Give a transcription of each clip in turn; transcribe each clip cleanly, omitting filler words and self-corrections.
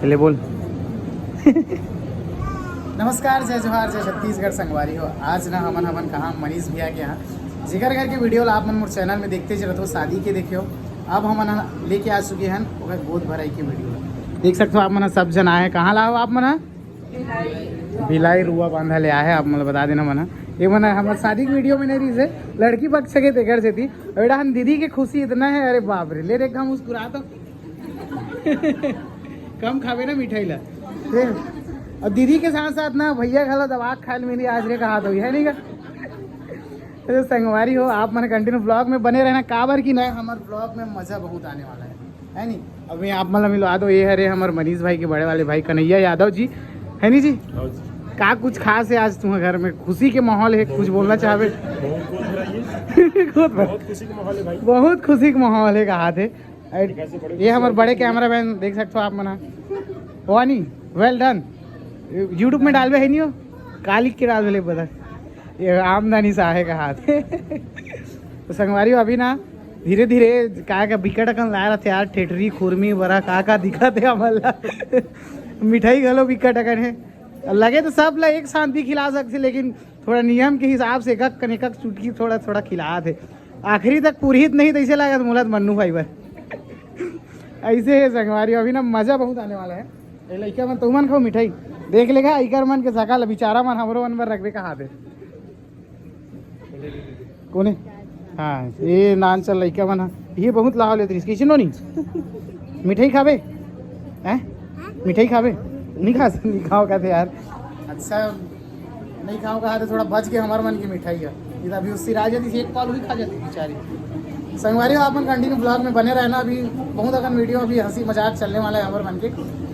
पहले बोल। नमस्कार, जय जोहार, जय छत्तीसगढ़ संगवारी हो। आज ना हमन कहाँ मनीष भैया के यहाँ जिक्र करके वीडियो ला आप मन मोर चैनल में देखते चलत हो, शादी के देखियो। अब हम लेके आ चुके हैं ओकर गोद भराई के वीडियो देख सकते हो आप मन। सब जन आए, कहाँ लाओ आप मन? भिलाई रुआ बांधा ले आए। आप मतलब बता देना मना ये मन हमारे शादी की वीडियो में नहीं रही से लड़की पक्ष के तेकर से थी। बेटा हम दीदी की खुशी इतना है, अरे बाप रे, ले देख हम मुस्कुरा तो कम खावे ना मिठाई ला। और दीदी के साथ साथ ना भैया खाला दवा खाल मेरी आज रे कहा तो है नहीं का। तो संगवारी हो आप मैंने कंटिन्यू ब्लॉग में बने रहना काबर की ना, हमारे ब्लॉग में मजा बहुत आने वाला है नहीं। अभी आप मतलब मिलवा दो, ये हरे हमारे मनीष भाई के बड़े वाले भाई कन्हैया यादव जी, है नहीं जी? का कुछ खास है आज तुम्हारे घर में? खुशी के माहौल है, कुछ बोलना चाहे? बहुत खुशी का माहौल है कहा थे। ये हमारे बड़े कैमरा मैन देख सकते हो आप मना वानी, वेल डन। यूट्यूब में डालवे है नहीं हो, कालिक के डाल बता, ये आमदनी सा है कहा थे। तो संगवारी अभी ना धीरे धीरे का बिकट अकन लाया रहा यार, ठेठरी खुरमी बरा का दिखा थे हमारा। मिठाई घलो बिकट अकन है, लगे तो सब ला एक शांति खिला सकते, लेकिन थोड़ा नियम के हिसाब से एक चुटकी थोड़ा थोड़ा खिला थे। आखिरी तक पुरहित नहीं तो ऐसे लगा तो मुलत मन्नू भाई पर ऐसे है संगवारी। अभी ना मजा बहुत आने वाला है। लड़का मन तुमन खाओ मिठाई देख लेगा, इकर मन के सकाल बेचारा मन हमरो मन पर रखबे कहा दे कोने। हाँ ये नान चल लड़का मन ये बहुत लाभ लेते किसी नो नहीं मिठाई खावे हैं, मिठाई खावे नहीं खाओ कहते यार। अच्छा नहीं खाओ कहा तो थोड़ा बच के हमारे मन की मिठाई है, ये अभी उससे राज जाती एक पाल हुई खा जाती बेचारी। संगवारी आप मन कंटिन्यू ब्लॉग में बने रहना। अभी बहुत अगर वीडियो अभी हंसी मजाक चलने वाला है हमारे मन के।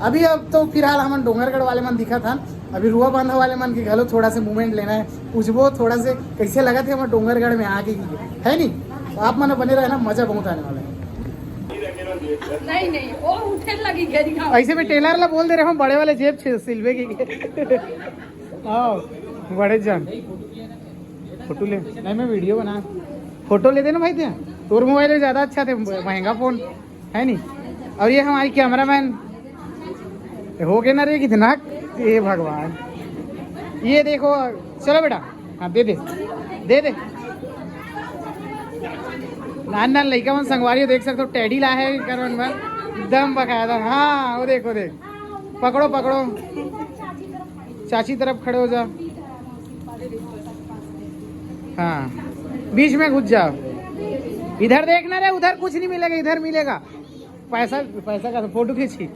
अभी अब तो फिलहाल हम डोंगरगढ़ वाले मन दिखा था, अभी रुआ बांधा वाले मन के घलो थोड़ा से मूवमेंट लेना है, पूछबो थोड़ा से कैसे लगा थे हमारे डोंगरगढ़ में आके है नहीं। तो आप मन बने रहना, मजा बहुत आने वाला है। नहीं वो उठे लगी ऐसे में टेलर ला बोल दे रहे हम बड़े वाले जेब सिलवे की। आओ बड़े जान फोटो ले, नहीं मैं वीडियो बना, फोटो ले देना भाई थे। तोर मोबाइल में ज़्यादा अच्छा थे, महंगा फ़ोन है नहीं। और ये हमारी कैमरा मैन हो गए ना रे कितना, ये भगवान ये देखो। चलो बेटा हाँ दे दे दे दे। नान नान लड़का मन संगवारी देख सकते हो, टेडी ला है करवन में एकदम बकायदा। हाँ वो देखो देख, पकड़ो पकड़ो, चाची तरफ खड़े हो जाओ। हाँ बीच में घुस जाओ, इधर देखना रे, उधर कुछ नहीं मिलेगा, इधर मिलेगा पैसा। पैसा का तो फोटो खींची।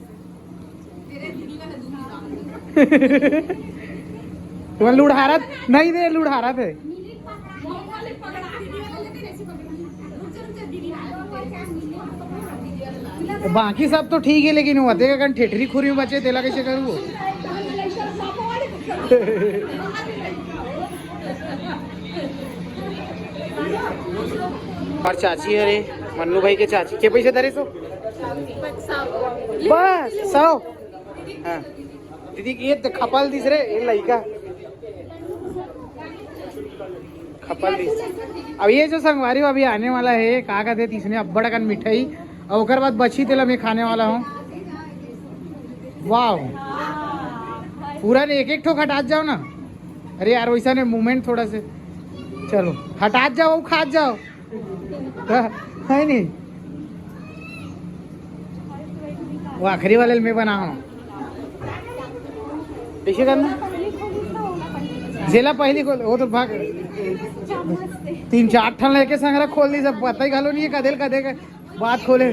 तुम्हें लुढ़ारत नहीं दे, लुढ़ारत है। बाकी सब तो ठीक है, लेकिन वो देगा ठेठरी खुरी में बचे तेला कैसे करूँ? और चाची अरे मन्नू भाई के चाची के पैसे धरे सो बस 100। हाँ दीदी की ये खपल दिस रे, ये लड़का खपल दिस। अब ये जो संगवारी अभी आने वाला है का कहते तीसने अब्बड़ कन मिठाई, और उसके बाद बची तेला मैं खाने वाला हूँ। वाह पूरा एक एक ठोक हटा जाओ ना। अरे यार वैसा नहीं मूवमेंट थोड़ा से, चलो हटा जाओ खा जाओ है नहीं। वो आखिरी वाले में बना हूँ कैसे करना जेला पहली खोल, वो तो भाग 3-4 ठन लेके संगरा खोल दी, सब पता ही घालो नहीं है कदेल कदे का बात खोले।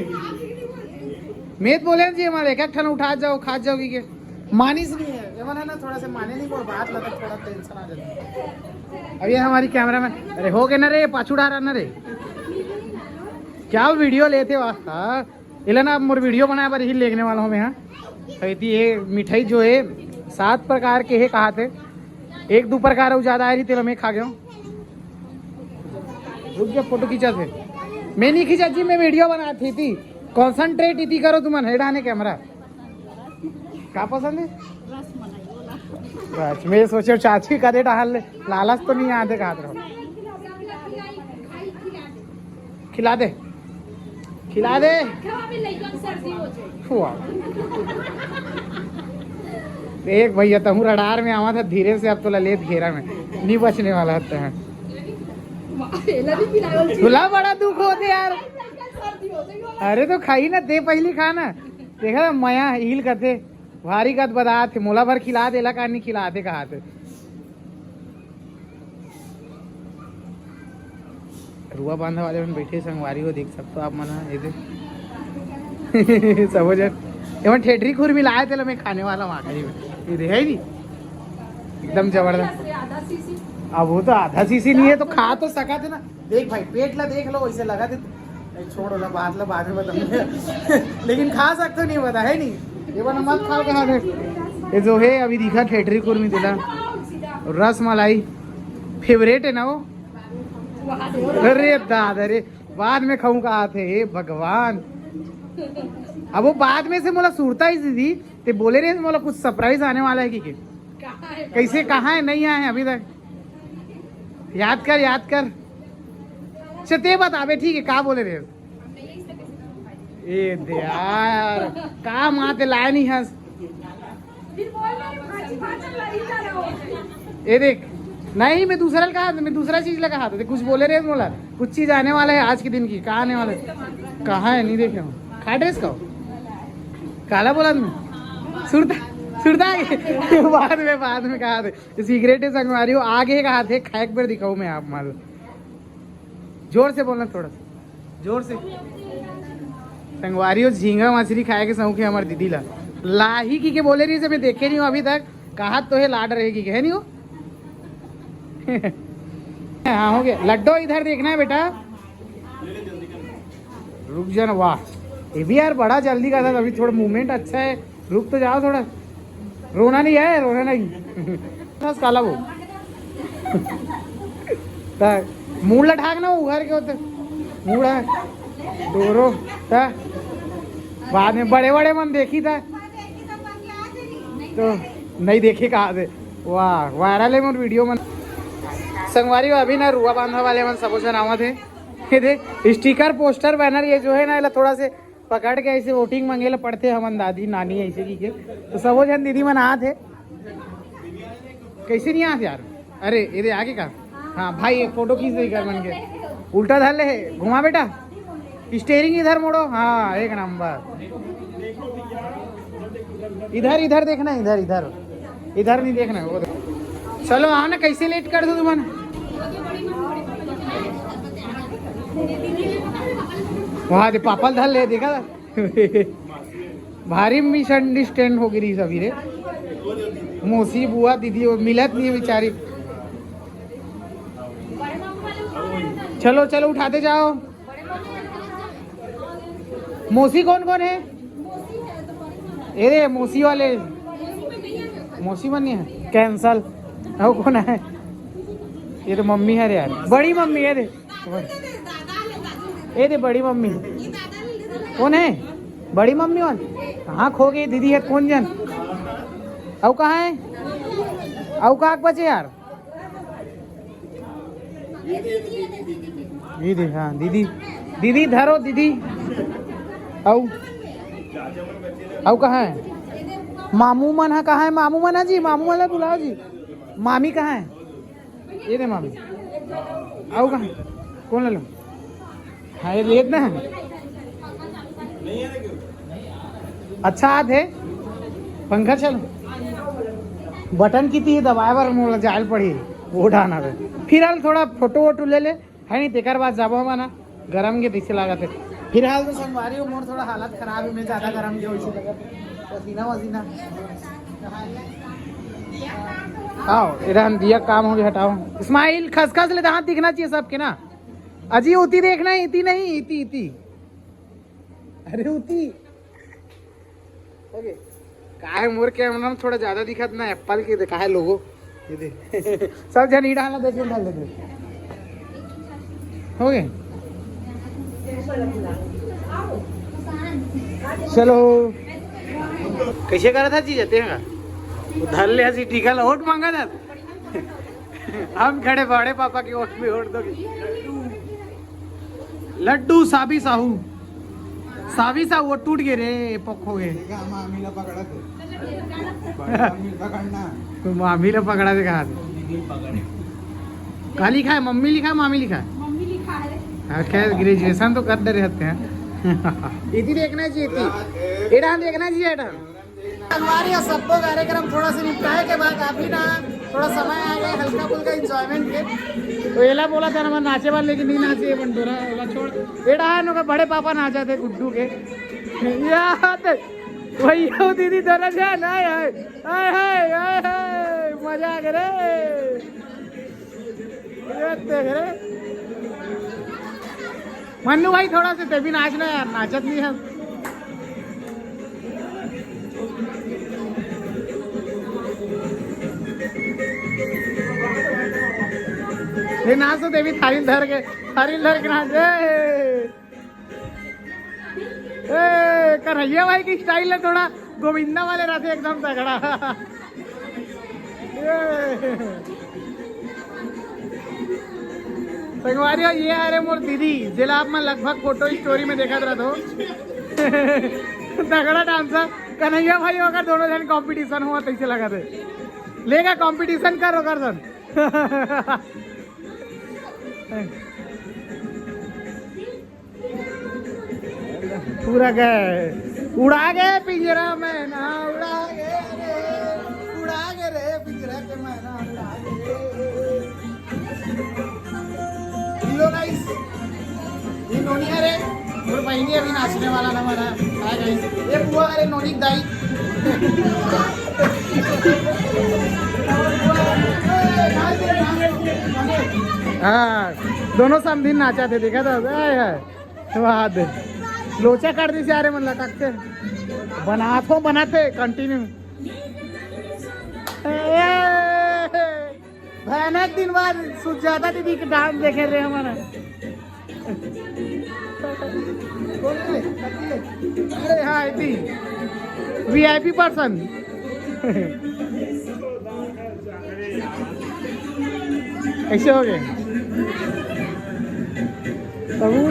मेत बोले जी हमारे एक ठन उठा जाओ खा जाओगी के मानिस नहीं है जब है ना, थोड़ा सा माने नहीं, कोई बात लगा थोड़ा टेंशन आ जाता है। अब ये हमारी कैमरा मैन अरे हो गए ना रे, पाछू उड़ा रहा ना रे, क्या वीडियो लेते हो? हाँ इला ना मोर वीडियो बनाए पर ही लेने वाला हूँ मैं। हाँ कहती ये मिठाई जो है 7 प्रकार के है कहा थे, 1-2 प्रकार और ज़्यादा आ रही तेरा मैं खा गया हूँ। रुक जा फोटो खींचा थे, मैं नहीं खींचा जी, मैं वीडियो बना थी। कॉन्सेंट्रेट इतनी करो तुम हेडाने कैमरा। क्या पसंद है? मैं सोचे चाची कदे डाल लालच तो नहीं आते कहा रहो। खिला दे खिला दे। एक भैया तहु रडार में आवा था धीरे से, अब तो ललेत घेरा में नहीं बचने वाला होता है। खुला बड़ा दुख होते यार। अरे तो खाई ना दे, पहली खाना देखा मया हिल करते भारी कद बदा थे, मोला भर खिला देला का नहीं खिलाते कहा थे। रुआ बांधा वाले में बैठे संगवारी हो, देख सकते हो आप मना ये सब एवं ठेठरी खुर मिलाए थे मैं खाने वाला वहाँ का ये है नहीं एकदम जबरदस्त। अब वो तो आधा सीसी नहीं है तो खा तो सका थे ना। देख भाई पेट ला देख लो वैसे लगा थे, छोड़ ला बाद में बताऊंगा लेकिन खा सकते नहीं बता है नहीं ये वाला मत खाओ कहा थे। ये जो है अभी दिखा ठेठरी खुर में दिला रस मलाई फेवरेट है ना वो। अरे दादा रे बाद में खाऊं कहा थे, हे भगवान। अब वो बाद में से मोला सुरता ही दीदी ते बोले रहे मोला कुछ सरप्राइज आने वाला है कि कैसे कहाँ है नहीं आए अभी तक। याद कर चते बतावे ठीक है कहा बोले रहे ए दे यार कहा माते लाया नहीं हंस। ये देख नहीं मैं दूसरा कहा मैं दूसरा चीज लगा था कुछ बोले रहे मोला कुछ चीज आने वाला है आज के दिन की। कहाँ आने वाला है कहाँ है नहीं देखे खा ड्रेस का काला बोला तुमने सुरता बाद में कहा थे सिगरेट संगवारी हो आगे कहा थे खा एक बार दिखाऊं मैं आप मान जोर से बोलना थोड़ा सा जोर से। संगवारी हो झींगा मछली खाए के शौक है हमारी दीदी ला लाही की के बोले रही से मैं देखे नहीं हूँ अभी तक कहा तो है लाड रहेगी है नहीं हो हाँ हो गया लड्डू इधर देखना है बेटा रुक जाना। वाह ये भी यार बड़ा जल्दी का था अभी थोड़ा मूवमेंट अच्छा है रुक तो जाओ थोड़ा। रोना नहीं है रोना नहीं बस काला वो मुंह लठाक ना उघर के होते मुड़ा डोरो बाद में बड़े बड़े मन देखी था तो नहीं देखे कहा थे। वाह वायरल है मोर वीडियो मन संगवारी अभी ना रुआ बांधा वाले मन सबो जन आवा थे ये दे स्टिकर पोस्टर बैनर ये जो है ना थोड़ा से पकड़ के ऐसे वोटिंग मांगे ला पड़ते हमन दादी नानी ऐसे की के तो सबो जन दीदी मन आ थे कैसे नहीं आते यार। अरे ये आगे का हाँ भाई एक फोटो खींच दे कर मन के उल्टा धर ले घुमा बेटा स्टेयरिंग इधर मोड़ो हाँ एक नंबर इधर देखना इधर नहीं देखना वो चलो आओ ना कैसे लेट कर दो तुम वहाँ दे पापल धर ले देखा भारी मिसअंडरस्टैंड हो गई सभी रे मौसी बुआ दीदी मिलत नहीं है बेचारी। चलो उठाते जाओ। मौसी कौन है अरे मौसी वाले मौसी बनी है कैंसल हो कौन है ये तो मम्मी है रे यार बड़ी मम्मी है रे ये बड़ी मम्मी कौन है बड़ी मम्मी कौन कहाँ खो गई दीदी है कौन जन अब कहाँ है अब कहाँ बचे यार दीदी हाँ दीदी धरो दीदी अब कहाँ है मामू मन है कहाँ है मामू मन है जी मामू मन बुलाओ जी मामी कहाँ है ये दे मामी अब कहाँ कौन ले लो हाँ ये लेट ना अच्छा हाथ है पंखा चलो बटन की थी दबाए बार मोला जाल पड़ी वो ढाना थे फिलहाल थोड़ा फोटो वोटो ले ले है नहीं तेकर बाद जाबो माना गरम के दिसे लगा थे फिलहाल तो संगवारी मोर थोड़ा हालत खराब है मैं ज़्यादा गरम के वैसे लगा पसीना आओ इधर दिया काम हो गया हटाओ इस्माइल खसखस ले दांत दिखना चाहिए सबके ना अजी उती देखना इती नहीं इती अरे उती ओके काहे मोर कैमरा में थोड़ा ज्यादा दिखत ना एप्पल के देखा है लोगो ये दे सब जन डालना देख डाल दे हो गए चलो कैसे करा था चीज देखा उधर ले हसी टीका वोट मांगा था हम खड़े बड़े पापा के वोट में वोट दोगे लड्डू साबी साहू वो टूट गए रे पक हो गए तो मामी ने पकड़ा से कहा कहा लिखा है, मम्मी लिखा है मामी लिखा है? मम्मी लिखा है। खैर ग्रेजुएशन तो कर रहते हैं। इति देखना चाहिए थी, एडा देखना चाहिए एडा। हमारे सबको कार्यक्रम थोड़ा सा निपटाए के बाद अभी ना थोड़ा समय आ गया हल्का फुल्का एंजॉयमेंट के। तो एला बोला था ना नाचे वाले लेकिन नहीं नाचे बंटोरा ओला छोड़ एडा नो का बड़े पापा नाचा थे गुड्डू के याद वही हो दीदी दोनों से ना आए मजा करे करे मन्नू भाई थोड़ा सा तभी नाचना यार, नाचत नहीं हम। ये नाच तो देवी थाली धर के नाच कन्हैया भाई की स्टाइल है थोड़ा गोविंदा वाले रहते एकदम तगड़ा। संगवारियों ये अरे मोर दीदी जिला आप में लगभग फोटो स्टोरी में देखा रहा तो तगड़ा डांसर कन्हैया भाई होकर दोनों जन कंपटीशन हुआ तैसे लगा थे लेगा कंपटीशन करो कर सन। पूरा गए उड़ा गए पिंजरा में ना उड़ा गए रे पिंजरा के मैना उड़ा गए। हेलो गाइस ये नोनी है रे और बहनी अभी नाचने वाला ना हमारा हाय गाइस ये बुआ अरे नोनी दाई हाँ दोनों समझी नाचा थे देखा था वाह लोचा कर दी सारे मन लटकते बनाते कंटिन्यू भयानक दिन बाद सुजाता दीदी के डांस देखे रहे हमारा। अरे हाँ इतनी VIP पर्सन ऐसे हो गए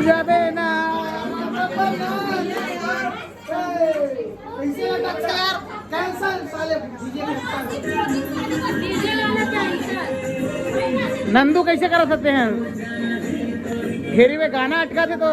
जाबे ना नंदू कैसे कर सकते हैं घेरी में गाना अटका थे तो